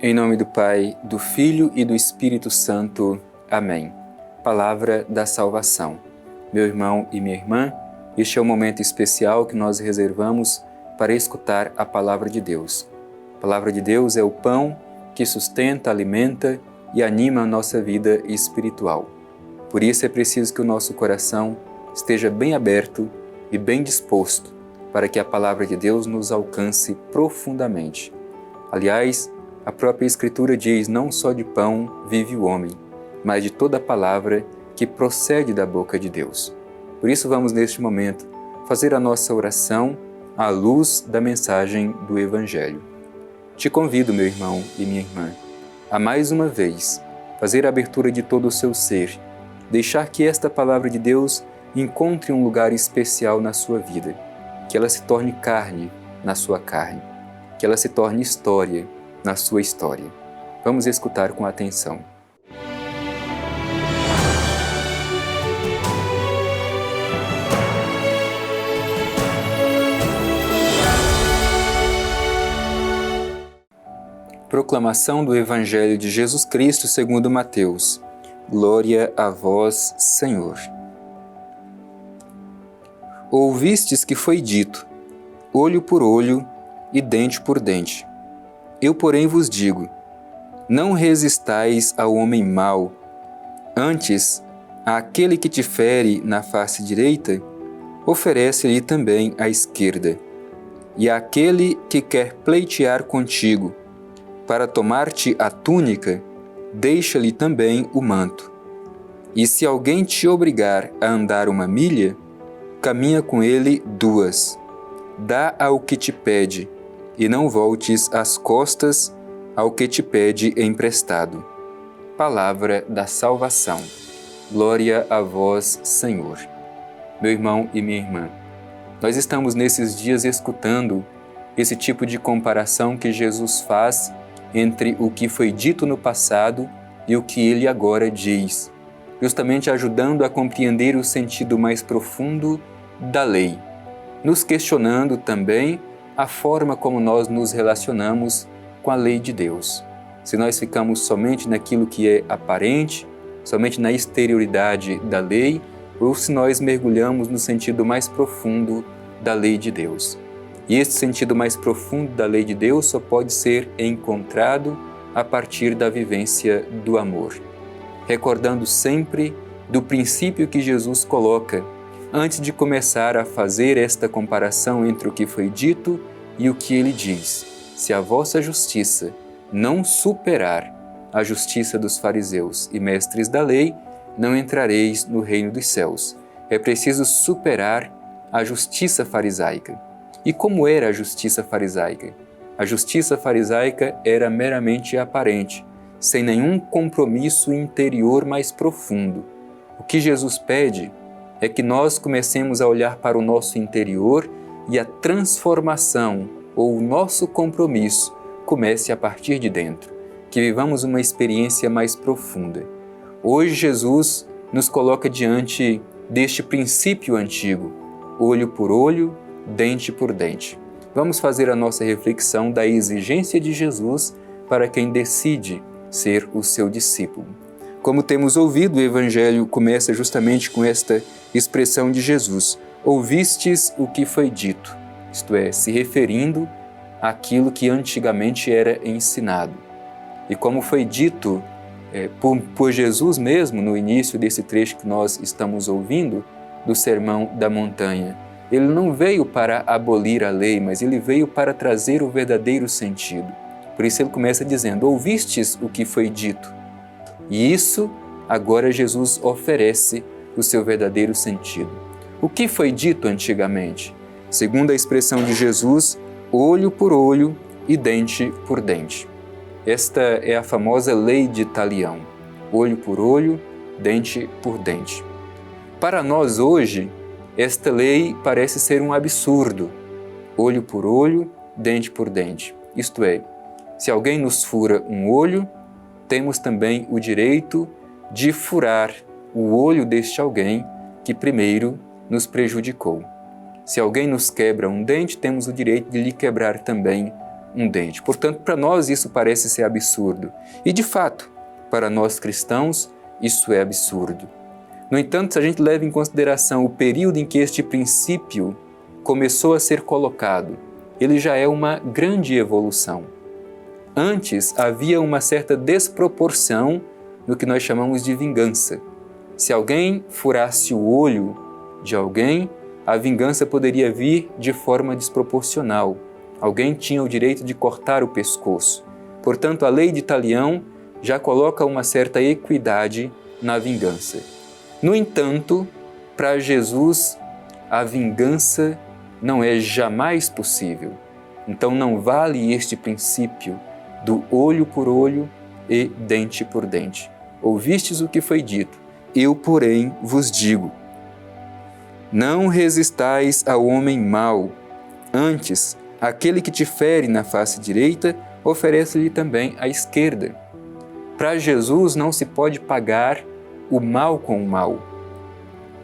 Em nome do Pai, do Filho e do Espírito Santo. Amém. Palavra da salvação. Meu irmão e minha irmã, este é o momento especial que nós reservamos para escutar a Palavra de Deus. A Palavra de Deus é o pão que sustenta, alimenta e anima a nossa vida espiritual. Por isso é preciso que o nosso coração esteja bem aberto e bem disposto para que a Palavra de Deus nos alcance profundamente. Aliás, a própria Escritura diz: não só de pão vive o homem, mas de toda palavra que procede da boca de Deus. Por isso vamos neste momento fazer a nossa oração à luz da mensagem do Evangelho. Te convido, meu irmão e minha irmã, a mais uma vez fazer a abertura de todo o seu ser, deixar que esta palavra de Deus encontre um lugar especial na sua vida, que ela se torne carne na sua carne, que ela se torne história na sua história. Vamos escutar com atenção. Proclamação do Evangelho de Jesus Cristo segundo Mateus. Glória a vós, Senhor. Ouvistes que foi dito: olho por olho e dente por dente. Eu, porém, vos digo: não resistais ao homem mau. Antes, àquele que te fere na face direita, oferece-lhe também a esquerda. E àquele que quer pleitear contigo, para tomar-te a túnica, deixa-lhe também o manto. E se alguém te obrigar a andar 1 milha, caminha com ele 2. Dá ao que te pede, e não voltes as costas ao que te pede emprestado. Palavra da salvação. Glória a vós, Senhor. Meu irmão e minha irmã, nós estamos nesses dias escutando esse tipo de comparação que Jesus faz entre o que foi dito no passado e o que ele agora diz, justamente ajudando a compreender o sentido mais profundo da lei, nos questionando também a forma como nós nos relacionamos com a lei de Deus. Se nós ficamos somente naquilo que é aparente, somente na exterioridade da lei, ou se nós mergulhamos no sentido mais profundo da lei de Deus. E esse sentido mais profundo da lei de Deus só pode ser encontrado a partir da vivência do amor. Recordando sempre do princípio que Jesus coloca antes de começar a fazer esta comparação entre o que foi dito e o que ele diz: se a vossa justiça não superar a justiça dos fariseus e mestres da lei, não entrareis no reino dos céus. É preciso superar a justiça farisaica. E como era a justiça farisaica? A justiça farisaica era meramente aparente, sem nenhum compromisso interior mais profundo. O que Jesus pede é que nós comecemos a olhar para o nosso interior e a transformação ou o nosso compromisso comece a partir de dentro, que vivamos uma experiência mais profunda. Hoje Jesus nos coloca diante deste princípio antigo, olho por olho, dente por dente. Vamos fazer a nossa reflexão da exigência de Jesus para quem decide ser o seu discípulo. Como temos ouvido, o Evangelho começa justamente com esta expressão de Jesus: ouvistes o que foi dito, isto é, se referindo àquilo que antigamente era ensinado. E como foi dito por Jesus mesmo no início desse trecho que nós estamos ouvindo, do Sermão da Montanha, ele não veio para abolir a lei, mas ele veio para trazer o verdadeiro sentido. Por isso ele começa dizendo: ouvistes o que foi dito. E isso, agora Jesus oferece o seu verdadeiro sentido. O que foi dito antigamente? Segundo a expressão de Jesus, olho por olho e dente por dente. Esta é a famosa lei de Talião. Olho por olho, dente por dente. Para nós hoje, esta lei parece ser um absurdo. Olho por olho, dente por dente. Isto é, se alguém nos fura um olho, temos também o direito de furar o olho deste alguém que primeiro nos prejudicou. Se alguém nos quebra um dente, temos o direito de lhe quebrar também um dente. Portanto, para nós isso parece ser absurdo. E de fato, para nós cristãos, isso é absurdo. No entanto, se a gente leva em consideração o período em que este princípio começou a ser colocado, ele já é uma grande evolução. Antes havia uma certa desproporção no que nós chamamos de vingança. Se alguém furasse o olho de alguém, a vingança poderia vir de forma desproporcional. Alguém tinha o direito de cortar o pescoço. Portanto, a lei de Talião já coloca uma certa equidade na vingança. No entanto, para Jesus, a vingança não é jamais possível. Então não vale este princípio do olho por olho e dente por dente. Ouvistes o que foi dito, eu, porém, vos digo. Não resistais ao homem mau, antes, aquele que te fere na face direita, oferece-lhe também a esquerda. Para Jesus não se pode pagar o mal com o mal.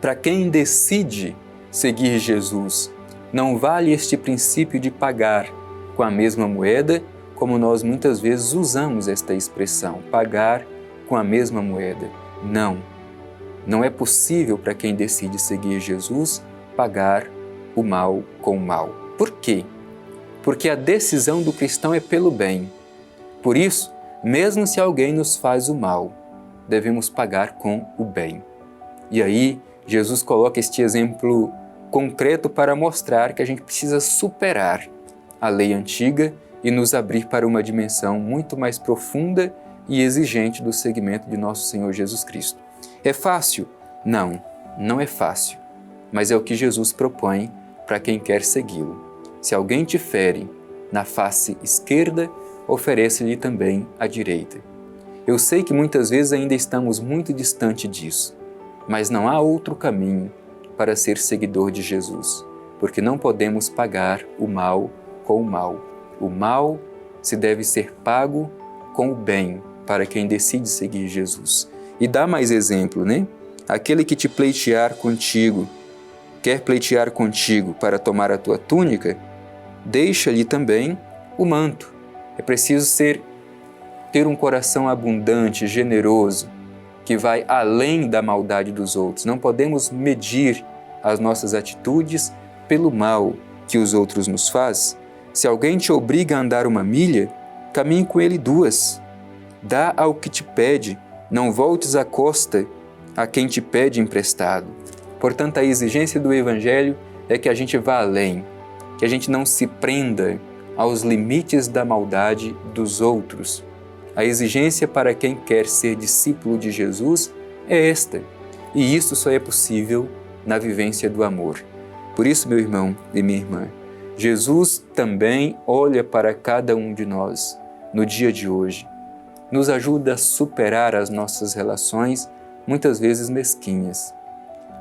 Para quem decide seguir Jesus, não vale este princípio de pagar com a mesma moeda, como nós muitas vezes usamos esta expressão, pagar com a mesma moeda. Não é possível para quem decide seguir Jesus pagar o mal com o mal. Por quê? Porque a decisão do cristão é pelo bem. Por isso, mesmo se alguém nos faz o mal, devemos pagar com o bem. E aí, Jesus coloca este exemplo concreto para mostrar que a gente precisa superar a lei antiga e nos abrir para uma dimensão muito mais profunda e exigente do seguimento de nosso Senhor Jesus Cristo. É fácil? Não é fácil, mas é o que Jesus propõe para quem quer segui-lo. Se alguém te fere na face esquerda, oferece-lhe também a direita. Eu sei que muitas vezes ainda estamos muito distante disso, mas não há outro caminho para ser seguidor de Jesus, porque não podemos pagar o mal com o mal. O mal se deve ser pago com o bem para quem decide seguir Jesus. E dá mais exemplo, né? Aquele que te pleitear contigo, quer pleitear contigo para tomar a tua túnica, deixa-lhe também o manto. É preciso ter um coração abundante, generoso, que vai além da maldade dos outros. Não podemos medir as nossas atitudes pelo mal que os outros nos fazem. Se alguém te obriga a andar 1 milha, caminhe com ele 2. Dá ao que te pede, não voltes a costa a quem te pede emprestado. Portanto, a exigência do Evangelho é que a gente vá além, que a gente não se prenda aos limites da maldade dos outros. A exigência para quem quer ser discípulo de Jesus é esta, e isso só é possível na vivência do amor. Por isso, meu irmão e minha irmã, Jesus também olha para cada um de nós no dia de hoje, nos ajuda a superar as nossas relações, muitas vezes mesquinhas.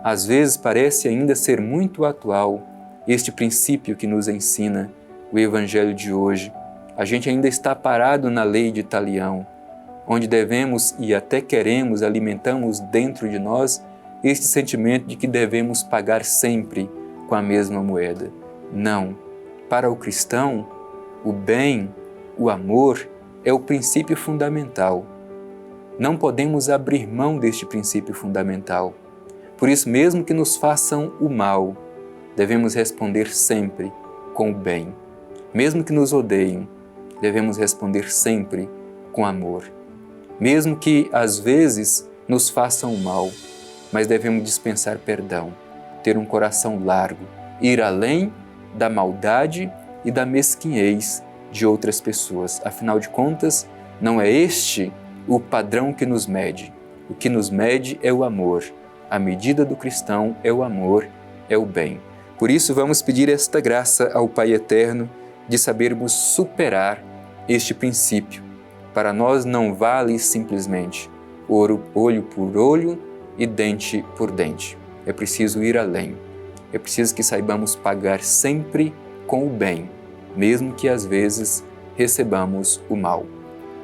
Às vezes parece ainda ser muito atual este princípio que nos ensina o Evangelho de hoje. A gente ainda está parado na lei de Talião, onde devemos e até queremos, alimentamos dentro de nós este sentimento de que devemos pagar sempre com a mesma moeda. Não. Para o cristão, o bem, o amor, é o princípio fundamental. Não podemos abrir mão deste princípio fundamental. Por isso, mesmo que nos façam o mal, devemos responder sempre com o bem. Mesmo que nos odeiem, devemos responder sempre com amor. Mesmo que, às vezes, nos façam o mal, mas devemos dispensar perdão, ter um coração largo, ir além da maldade e da mesquinhez de outras pessoas. Afinal de contas, não é este o padrão que nos mede. O que nos mede é o amor. A medida do cristão é o amor, é o bem. Por isso, vamos pedir esta graça ao Pai Eterno de sabermos superar este princípio. Para nós não vale simplesmente olho por olho e dente por dente. É preciso ir além. É preciso que saibamos pagar sempre com o bem, mesmo que às vezes recebamos o mal.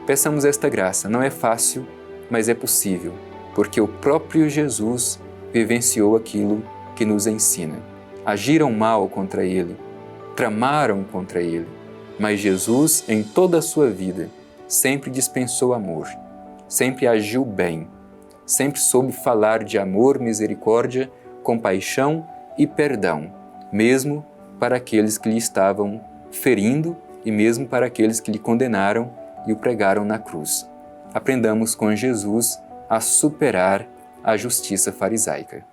Peçamos esta graça. Não é fácil, mas é possível, porque o próprio Jesus vivenciou aquilo que nos ensina. Agiram mal contra Ele, tramaram contra Ele, Mas Jesus, em toda a sua vida, sempre dispensou amor, sempre agiu bem, sempre soube falar de amor, misericórdia, compaixão e perdão, mesmo para aqueles que lhe estavam ferindo e mesmo para aqueles que lhe condenaram e o pregaram na cruz. Aprendamos com Jesus a superar a justiça farisaica.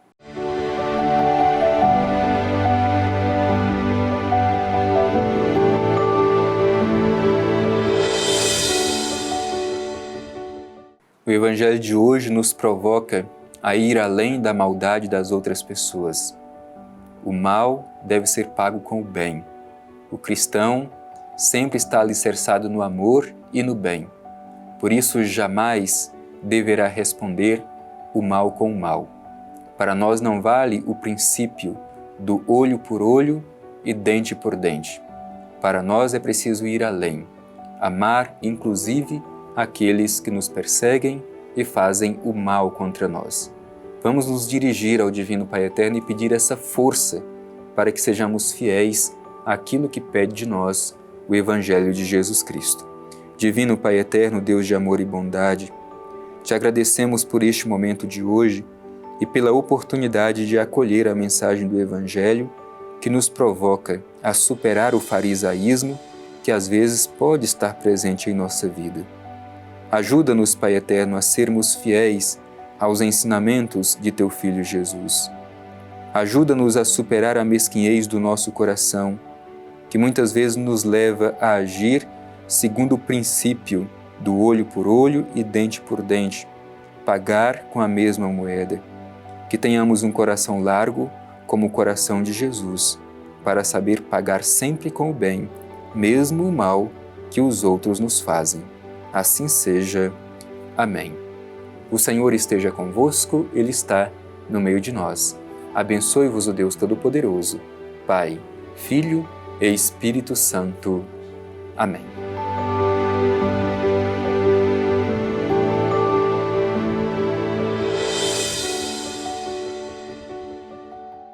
O Evangelho de hoje nos provoca a ir além da maldade das outras pessoas. O mal deve ser pago com o bem. O cristão sempre está alicerçado no amor e no bem. Por isso, jamais deverá responder o mal com o mal. Para nós não vale o princípio do olho por olho e dente por dente. Para nós é preciso ir além, amar inclusive aqueles que nos perseguem e fazem o mal contra nós. Vamos nos dirigir ao Divino Pai Eterno e pedir essa força para que sejamos fiéis àquilo que pede de nós o Evangelho de Jesus Cristo. Divino Pai Eterno, Deus de amor e bondade, te agradecemos por este momento de hoje e pela oportunidade de acolher a mensagem do Evangelho que nos provoca a superar o farisaísmo que às vezes pode estar presente em nossa vida. Ajuda-nos, Pai Eterno, a sermos fiéis aos ensinamentos de Teu Filho Jesus. Ajuda-nos a superar a mesquinhez do nosso coração, que muitas vezes nos leva a agir segundo o princípio do olho por olho e dente por dente, pagar com a mesma moeda. Que tenhamos um coração largo como o coração de Jesus, para saber pagar sempre com o bem, mesmo o mal que os outros nos fazem. Assim seja. Amém. O Senhor esteja convosco, Ele está no meio de nós. Abençoe-vos o Deus Todo-Poderoso, Pai, Filho e Espírito Santo. Amém.